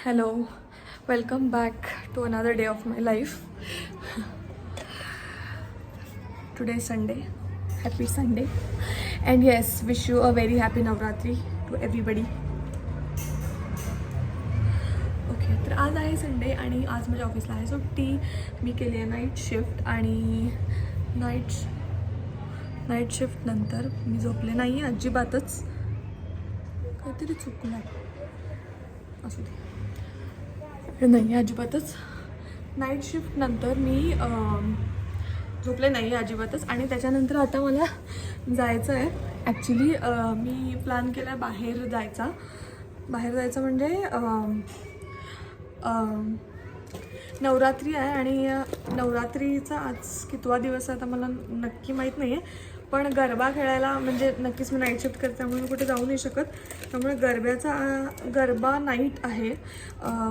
Hello, welcome back to another day of my life. Today is Sunday. Happy Sunday. And yes, wish you a very happy Navratri to everybody. Okay, तर आज आहे Sunday आणि आज माझ्या ऑफिसला आहे सुट्टी. मी केली आहे नाईट शिफ्ट आणि नाईट शिफ्ट नंतर मी झोपले नाही अजिबातच. काहीतरी चुकलं असू दे, नाही अजिबातच. नाईट शिफ्ट नंतर मी झोपले नाही अजिबातच. आणि त्याच्यानंतर आता मला जायचं आहे. ॲक्च्युली मी प्लॅन केला आहे बाहेर जायचं म्हणजे नवरात्री आहे आणि नवरात्रीचा आज कितवा दिवस आहे आता मला नक्की माहीत नाही आहे. पण गरबा खेळायला म्हणजे नक्कीच मी नाईट शिफ्ट करते त्यामुळे कुठे जाऊ नाही शकत. त्यामुळे गरबा नाईट आहे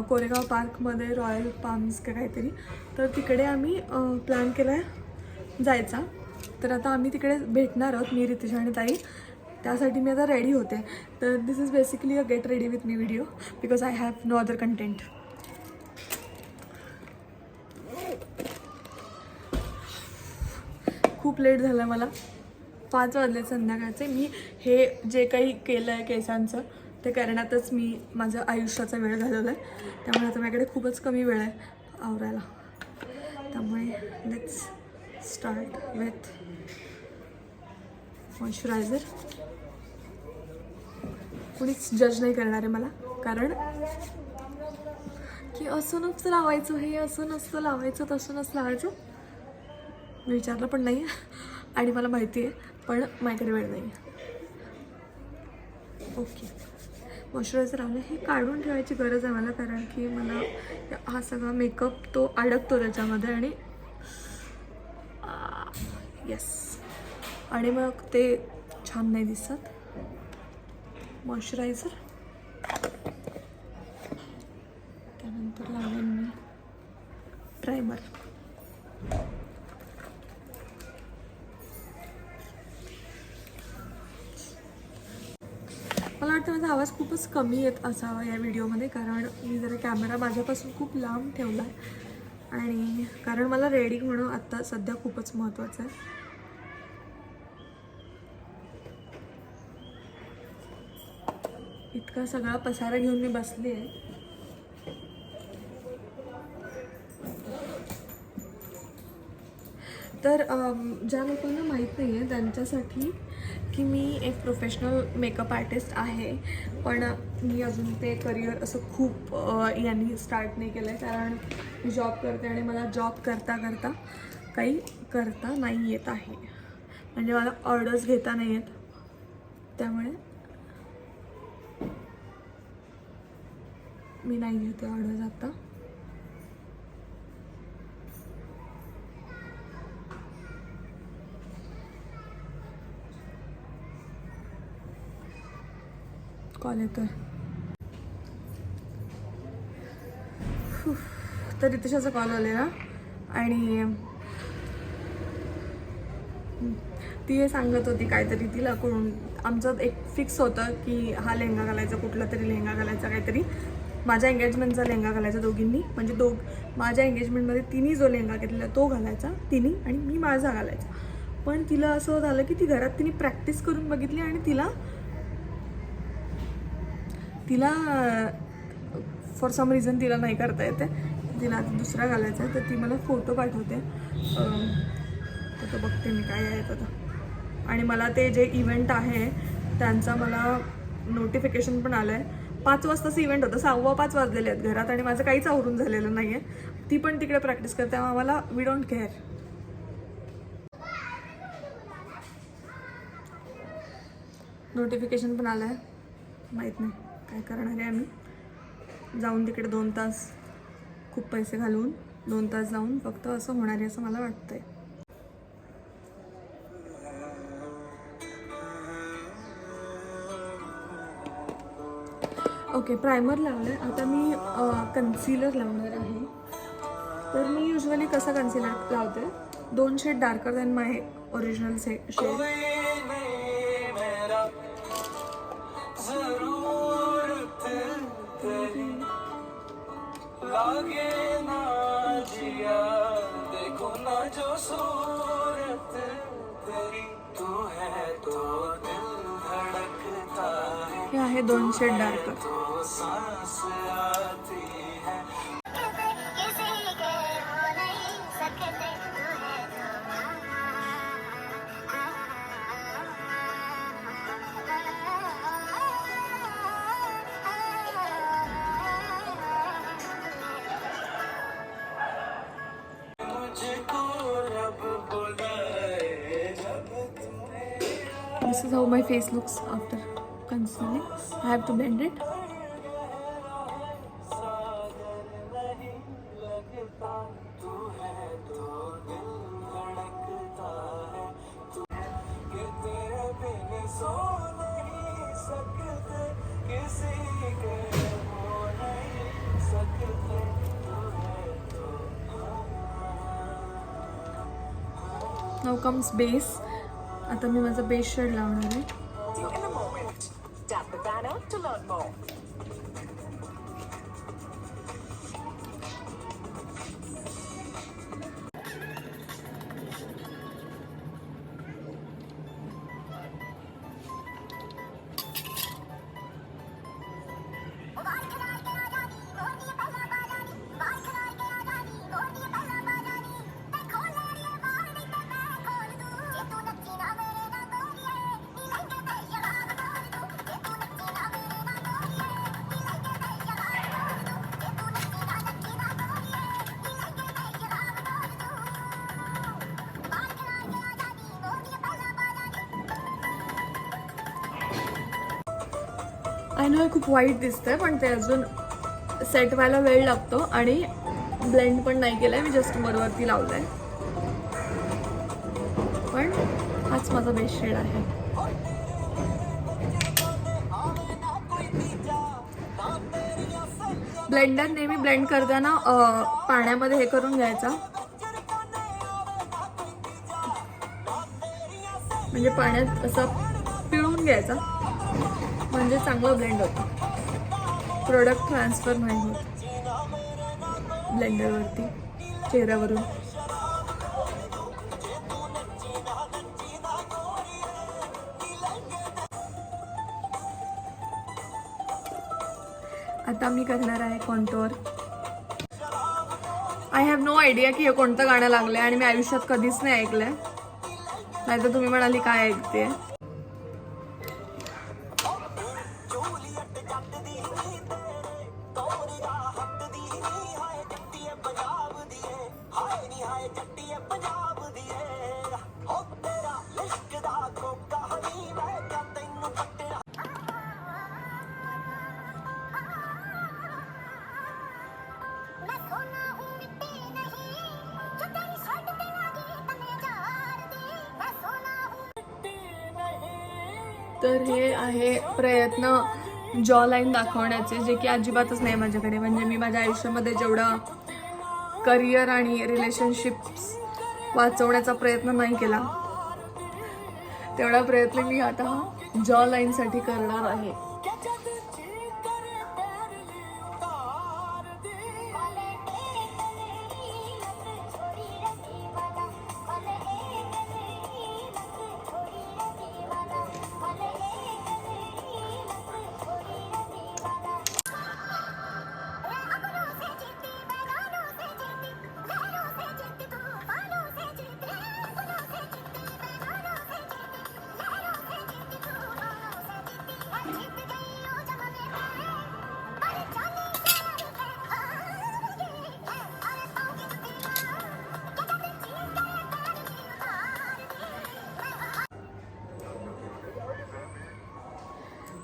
कोरेगाव पार्कमध्ये, रॉयल पाम्स का काहीतरी. तर तिकडे आम्ही प्लॅन केला आहे जायचा. तर आता आम्ही तिकडे भेटणार आहोत, मी, रितिशा आणि ताई. त्यासाठी मी आता रेडी होते. तर this is basically a get ready with me video because I have no other content. खूप लेट झालं मला, 5 वाजले संध्याकाळचे. मी हे जे काही केलं आहे केसांचं ते करण्यातच मी माझं आयुष्याचा वेळ घालवला आहे. त्यामुळे आता माझ्याकडे खूपच कमी वेळ आहे आवरायला. त्यामुळे लेट्स स्टार्ट विथ मॉइश्चरायझर. कुणीच जज नाही करणार आहे मला, कारण की असं नसतं लावायचं, हे असं नसतं लावायचं, तसं नसतं लावायचं. मी विचारलं पण नाही आणि मला माहिती आहे, पण माझ्याकडे वेळ नाही. ओके, मॉइश्चरायझर लावलं. हे काढून ठेवायची गरज आहे मला, कारण की मला हा सगळा मेकअप तो अडकतो त्याच्यामध्ये आणि येस, आणि मग ते छान नाही दिसत. मॉइश्चरायझर त्यानंतर लावेन मी प्रायमर. मला वाटतं माझा आवाज खूपच कमी येत असावा या व्हिडिओमध्ये, कारण मी जरा कॅमेरा माझ्यापासून खूप लांब ठेवला आहे आणि कारण मला रेडी होणं आत्ता सध्या खूपच महत्त्वाचं आहे. इतका सगळा पसारा घेऊन मी बसली आहे. तर ज्या लोकांना माहीत नाही आहे त्यांच्यासाठी की मी एक प्रोफेशनल मेकअप आर्टिस्ट आहे, पण मी अजून ते करिअर असं खूप यांनी स्टार्ट नाही केलं आहे, कारण मी जॉब करते आणि मला जॉब करता काही करता नाही येत आहे. म्हणजे मला ऑर्डर्स घेता नाही येत. त्यामुळे मी नाही घेते ऑर्डर्स आता. कॉल येतोय. तर रितिशाचा कॉल आलेला आणि ती हे सांगत होती काहीतरी. तिला कोण आमचं एक फिक्स होतं की हा लेहंगा घालायचा, कुठला तरी लेहंगा घालायचा काहीतरी. माझ्या एंगेजमेंटचा लेहंगा घालायचा दोघींनी, म्हणजे माझ्या एंगेजमेंटमध्ये तिने जो लेहंगा घेतलेला तो घालायचा तिने आणि मी माझा घालायचा. पण तिला असं झालं की ती घरात तिने प्रॅक्टिस करून बघितली आणि तिला फॉर सम रिझन तिला नाही करता येते. तिला आता दुसरा घालायचा आहे. तर ती मला फोटो पाठवते, तर तो बघते मी काय आहे आता. आणि मला ते जे इव्हेंट आहे त्यांचा मला नोटिफिकेशन पण आलं आहे. 5 वाजताचं इव्हेंट होतं, 5:15 वाजलेले आहेत घरात आणि माझं काहीच आवरून झालेलं नाही आहे. ती पण तिकडे प्रॅक्टिस करते, आम्हाला वी डोंट केअर. नोटिफिकेशन पण आलं आहे, माहीत नाही काय करणार आहे आम्ही. जाऊन तिकडे 2 तास खूप पैसे घालून 2 तास जाऊन फक्त असं होणार आहे असं मला वाटतंय. ओके, प्रायमर लावलं आहे. आता मी कन्सिलर लावणार आहे. तर मी युजली कसं कन्सिलर लावते, 2 शेड डार्कर दॅन माय ओरिजिनल शेड. लागे ना जिया देखो ना जो सूरत तेरी तू है तो दिल धड़कता है हे आहे 2 शेड डार्कर. तो सांस आती है मुझको रब बुलाए जब तुम्हें This is how my face looks after concealing. I have to blend it. नहीं लगता तू है तो दिल धड़कता है तू कि तेरे बिन सो नहीं सकते किसी के हो नहीं सकते तू है तो Now comes base. आता मी माझा बेस शेड लावणार आहे. you in a moment. Tap the banner to learn more. I know हे खूप वाईट दिसतंय पण ते अजून सेट व्हायला वेळ लागतो आणि ब्लेंड पण नाही केलंय मी जस्ट वरती लावलंय पण हाच माझा बेस्ट शेड आहे. ब्लेंडर नेहमी ब्लेंड करताना पाण्यामध्ये हे करून घ्यायचा म्हणजे पाण्यात असं पिळून घ्यायचा म्हणजे चांगलं ब्लेंड होतं. प्रोडक्ट ट्रान्सफर नाही होत ब्लेंडरवरती चेहऱ्यावरून. आता मी करणार आहे contour. I have no idea की हे कोणतं गाणं लागलंय आणि मी आयुष्यात कधीच नाही ऐकलंय. नाहीतर तुम्ही म्हणाली काय ऐकते. तर हे आहे प्रयत्न जॉ लाईन दाखवण्याचे जे की अजिबातच नाही माझ्याकडे. म्हणजे मी माझ्या आयुष्यामध्ये जेवढा करिअर आणि रिलेशनशिप्स वाचवण्याचा प्रयत्न नाही केला तेवढा प्रयत्न मी आता जॉ लाईनसाठी करणार आहे.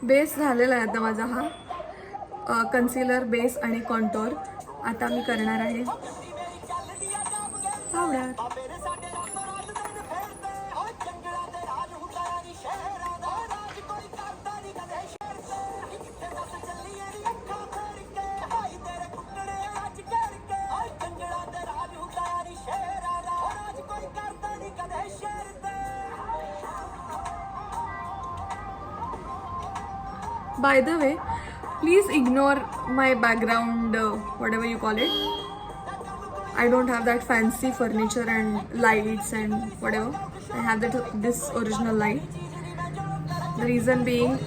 बेस झालेला आहे आता माझा हा कन्सिलर बेस आणि कॉन्टोर. आता मी करणार आहे powder. By the way Please ignore my background, whatever you call it. I don't have that fancy furniture and lights and whatever. I have this original light. The reason being,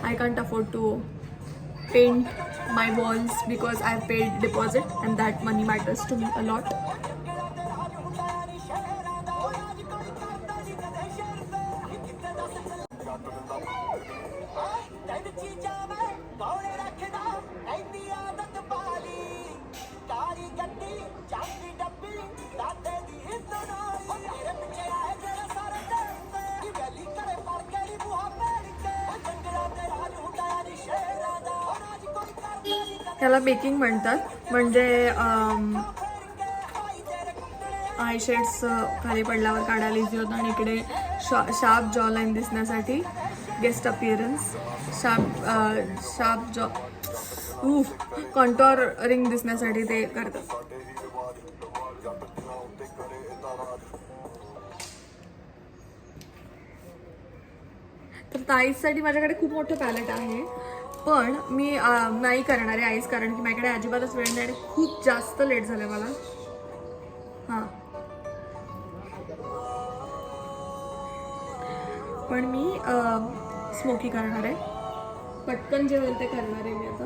I can't afford to paint my walls because I've paid deposit and that money matters to me a lot. ह्याला baking म्हणतात. म्हणजे I shades खाली पडल्यावर काढायला easy होतं आणि इकडे sharp जॉ लाईन दिसण्यासाठी गेस्ट अपिअरन्स शार्प जॉ कॉन्टॉर रिंग दिसण्यासाठी ते करतात. तर ताईसाठी माझ्याकडे खूप मोठं पॅलेट आहे, पण मी नाही करणार आहे आईस, कारण की माझ्याकडे अजिबातच वेळ नाही आणि खूप जास्त लेट झालं मला. हां, पण मी स्मोकी करणार आहे. पटकन जे होईल ते करणार आहे मी आता.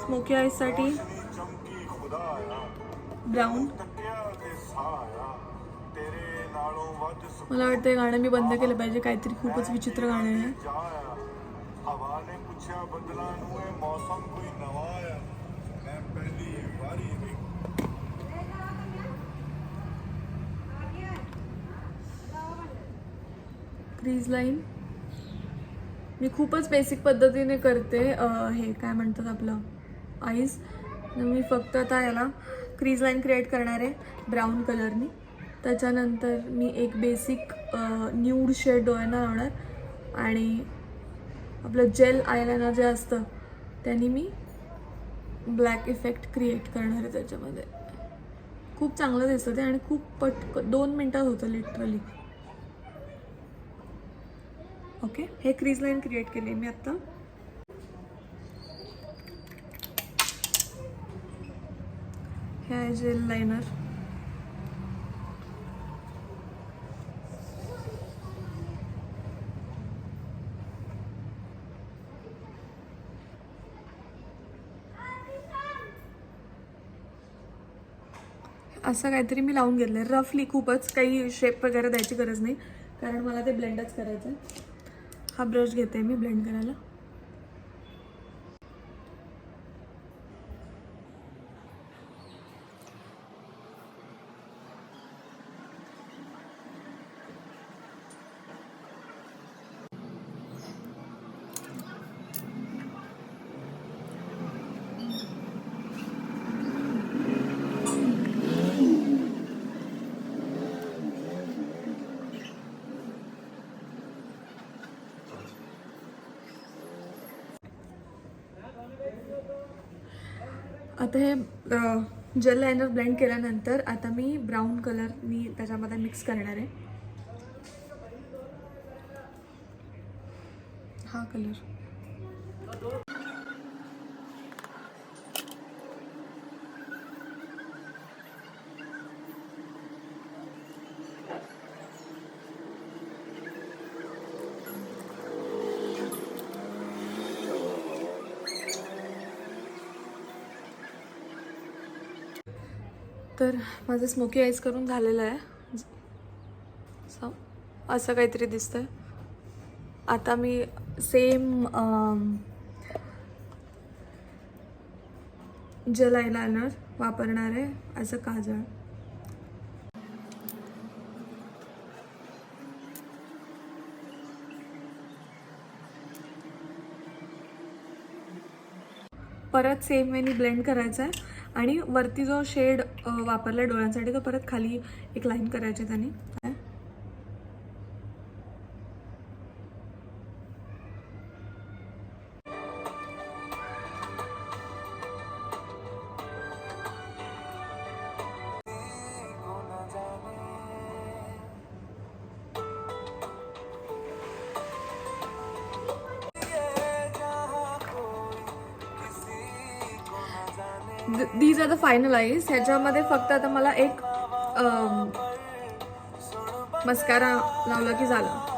स्मोकी आईससाठी ब्राऊन. मला वाटतं हे गाणं मी बंद केलं पाहिजे, काहीतरी खूपच विचित्र गाणं आहे. क्रीज लाईन मी खूपच बेसिक पद्धतीने करते. हे काय म्हणतात आपलं आईस. मी फक्त आता याला क्रीज लाईन क्रिएट करणार आहे ब्राऊन कलरनी. त्याच्यानंतर मी एक बेसिक न्यूड शेड डोळ्यांना लावणार आणि आपलं जेल आयलायनर जे असतं त्यांनी मी ब्लॅक इफेक्ट क्रिएट करणार आहे त्याच्यामध्ये. खूप चांगलं दिसतं ते आणि खूप 2 मिनटात होतं लिटरली. ओके, हे क्रीज लाईन क्रिएट केली मी आत्ता. हे आहे जेल लायनर. असं काहीतरी मी लावून घेतलं आहे रफली. खूपच काही शेप वगैरे द्यायची गरज नाही, कारण मला ते ब्लेंडच करायचं आहे. हा ब्रश घेते मी ब्लेंड करायला. आता हे जेल लायनर ब्लेंड केल्यानंतर आता मी ब्राऊन कलर मी त्याच्यामध्ये मिक्स करणार आहे. हा कलर. तर माझं स्मोकी आईस करून झालेलं आहे. असं काहीतरी दिसतंय. आता मी सेम जेल आयलायनर वापरणार आहे ॲज अ काजळ. परत सेम वेनी ब्लेंड करायचं आहे आणि वरती जो शेड वापरला आहे डोळ्यांसाठी तो परत खाली एक लाईन करायची त्याने. These are the final eyes. ह्याच्यामध्ये फक्त आता मला एक मस्कारा लावला की झालं.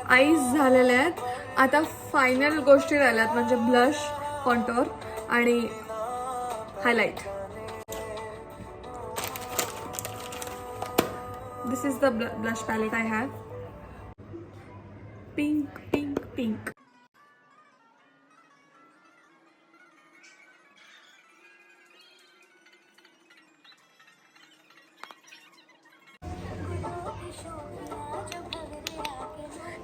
आईज झालेल्या आहेत. आता फायनल गोष्टी राहिल्यात म्हणजे ब्लश, कॉन्टोर आणि highlight. This is the blush palette I have. Pink pink pink.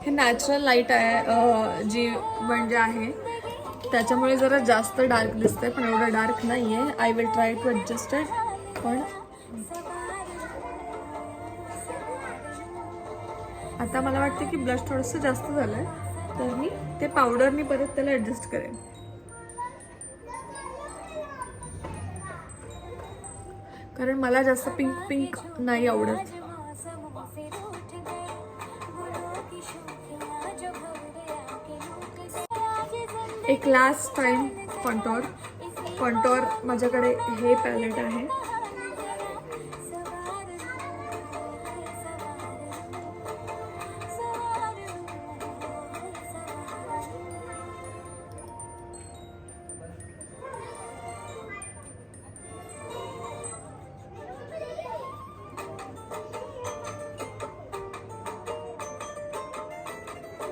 हे नॅचरल लाईट आहे जी म्हणजे आहे त्याच्यामुळे जरा जास्त डार्क दिसतंय पण एवढं डार्क नाही आहे. I will try to adjust it. पण आता मला वाटतं की ब्लश थोडंसं जास्त झालं आहे तर मी ते पावडरनी परत त्याला ॲडजस्ट करेन. कारण मला जास्त पिंक पिंक नाही आवडत. एक लास्ट टाइम कॉन्टोर माझ्याकडे हे पॅलेट आहे.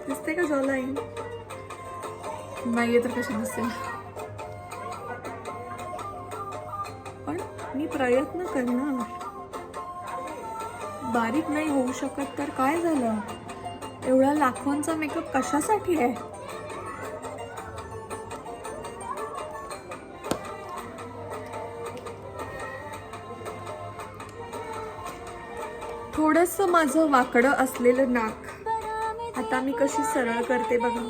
दिसते का जॉ लाईन? नाहीये तर कशी दिसेल. पण मी प्रयत्न करणार. बारीक नाही होऊ शकत तर काय झालं? एवढा लाखोंचा मेकअप कशासाठी आहे? थोडंसं माझं वाकडं असलेलं नाक आता मी कशी सरळ करते बघा.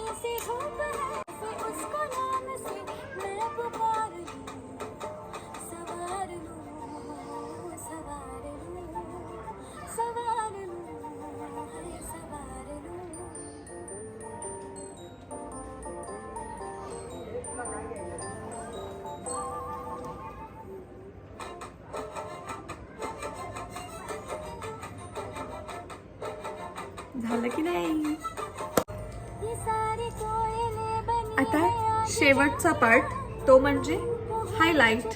झालं की नाही? आता शेवटचा पार्ट तो म्हणजे हायलाइट.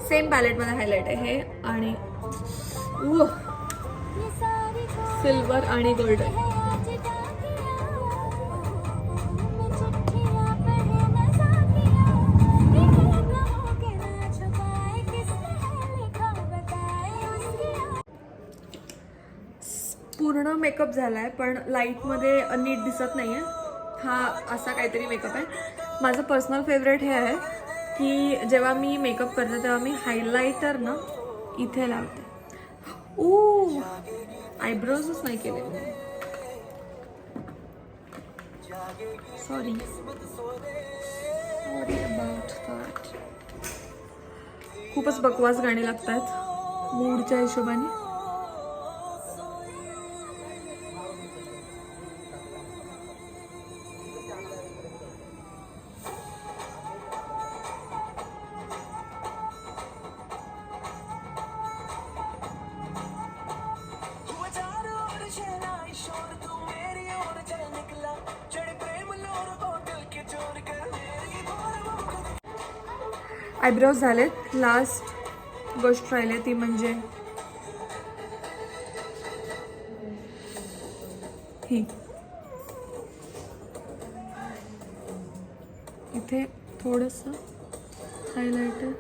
सेम पॅलेट मध्ये हायलाइट आहे हे आणि सिल्वर आणि गोल्डन. पूर्ण मेकअप झालाय पण लाईटमध्ये नीट दिसत नाहीये. हा असा काहीतरी मेकअप आहे. माझं पर्सनल फेवरेट हे आहे की जेव्हा मी मेकअप करते तेव्हा मी हायलायटर ना इथे लावते. आयब्रोजच नाही केले मी. Sorry about that. खूपच बकवास गाणी लागतात मूडच्या हिशोबाने. आयब्रोज झालेत. लास्ट गोष्ट राहिली ती म्हणजे ही. इथे थोडंसं हायलायटर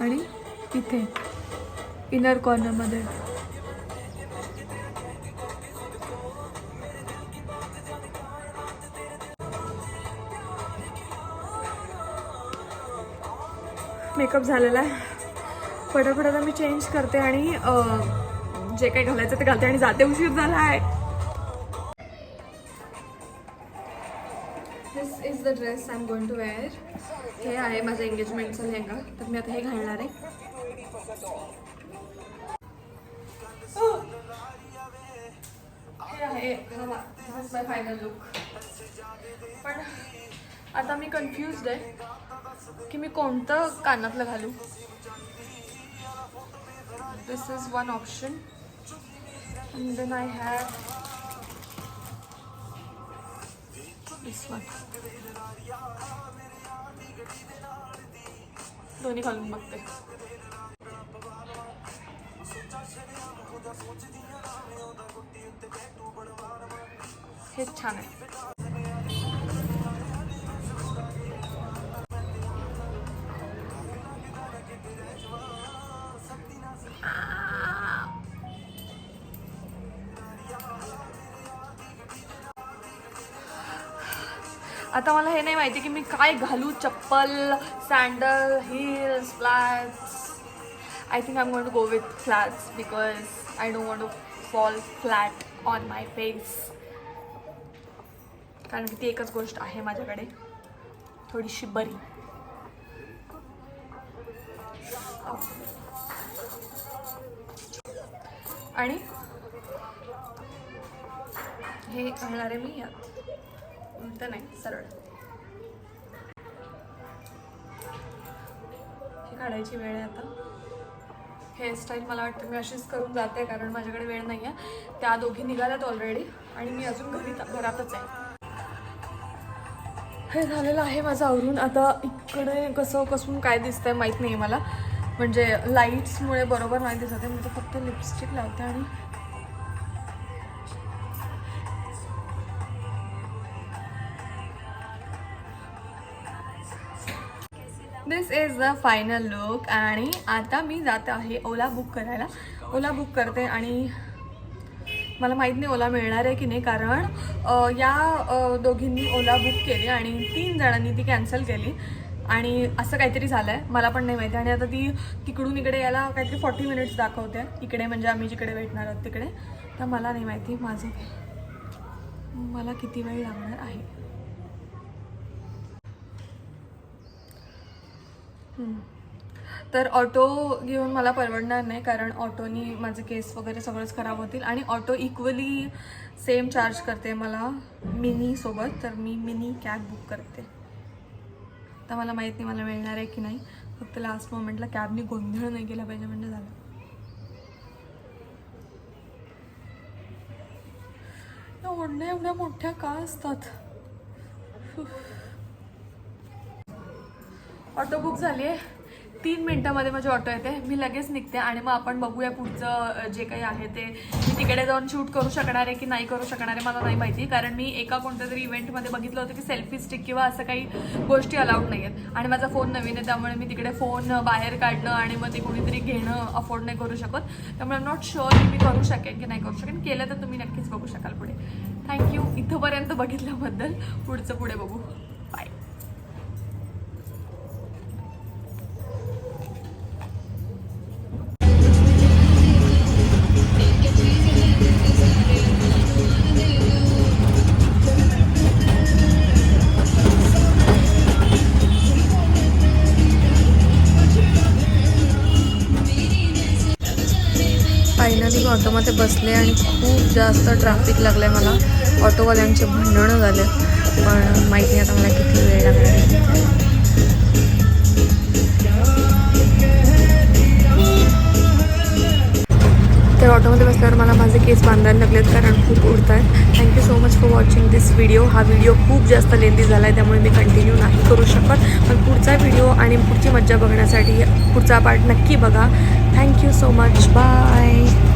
आणि इथे इनर कॉर्नरमध्ये. मेकअप झालेला आहे. पटापट आता मी चेंज करते आणि जे काही घालायचं ते घालते आणि जाते. उशीर झाला आहे. This is the dress I am going to wear. हे आहे माझ्या एंगेजमेंटचा लेहंगा. तर मी आता हे घालणार आहे. हे आहे माय फायनल लुक. पण आता मी कन्फ्युज्ड आहे की मी कोणतं कानातलं घालू. This is one option and then I have this one. दोन्ही घालून बघते. हे छान आहे. आता मला हे नाही माहिती की मी काय घालू. चप्पल, sandal, heels, flats. I think I am going to go with flats because I don't want to fall flat on my face. कारण की ती एकच गोष्ट आहे माझ्याकडे, थोडीशी बरी. आणि हे घालणार आहे मी यात. उलट नाही, सरळ. हे काढायची वेळ आहे आता. हेअरस्टाईल मला वाटतं मी अशीच करून जाते कारण माझ्याकडे वेळ नाही आहे. त्या दोघी निघाल्यात ऑलरेडी आणि मी अजून घरातच आहे. हे झालेलं आहे माझं आवरून. आता इकडे कसून काय दिसतंय माहीत नाही मला. म्हणजे लाईट्समुळे बरोबर नाही दिसत आहे. मी तर फक्त लिपस्टिक लावते आणि दिस इज द फायनल लुक. आणि आता मी जाते आहे ओला बुक करायला. ओला बुक करते आणि मला माहीत नाही ओला मिळणार आहे की नाही. कारण या दोघींनी ओला बुक केली आणि 3 जणांनी ती कॅन्सल केली आणि असं काहीतरी झालं आहे. मला पण नाही माहिती. आणि आता ती तिकडून इकडे यायला काहीतरी 40 मिनिट्स दाखवते. इकडे म्हणजे आम्ही जिकडे भेटणार आहोत तिकडे. तर मला नाही माहिती मला किती वेळ लागणार आहे. तर ऑटो घेऊन मला परवडणार नाही कारण ऑटोनी माझे केस वगैरे सगळंच खराब होतील. आणि ऑटो इक्वली सेम चार्ज करते मला मिनीसोबत. तर मी मिनी कॅब बुक करते. तर मला माहीत नाही मला मिळणार आहे की नाही. फक्त लास्ट मोमेंटला कॅबनी गोंधळ नाही केला पाहिजे म्हणजे झालं. या ओढण्या एवढ्या मोठ्या का असतात. ऑटो बुक झाली आहे. 3 मिनिटामध्ये माझी ऑटो येते. मी लगेच निघते आणि मग आपण बघूया पुढचं जे काही आहे ते. मी तिकडे जाऊन शूट करू शकणार आहे की नाही करू शकणार आहे मला नाही माहिती. कारण मी एका कोणत्या तरी इव्हेंटमध्ये बघितलं होतं की सेल्फी स्टिक किंवा असं काही गोष्टी अलाउड नाही आहेत. आणि माझा फोन नवीन आहे त्यामुळे मी तिकडे फोन बाहेर काढणं आणि मग ते कोणीतरी घेणं अफोर्ड नाही करू शकत. त्यामुळे आय एम नॉट शुअर की मी करू शकेन की नाही करू शकेन. केलं तर तुम्ही नक्कीच बघू शकाल पुढे. थँक्यू इथंपर्यंत बघितल्याबद्दल. पुढचं पुढे बघू. बाय. फायनली मी ऑटोमध्ये बसले आणि खूप जास्त ट्रॅफिक लागलं आहे मला. ऑटोवाल्यांचे भांडणं झाले पण माहीत नाही आता मला किती वेळ लागणार आहे. तर ऑटोमध्ये बसल्यावर मला माझे केस बांधायला लागलेत कारण खूप उडत आहेत. Thank you so much for watching this video. हा व्हिडिओ खूप जास्त लेंदी झाला आहे त्यामुळे मी कंटिन्यू नाही करू शकत. पण पुढचा व्हिडिओ आणि पुढची मज्जा बघण्यासाठी पुढचा पार्ट नक्की बघा. Thank you so much. बाय.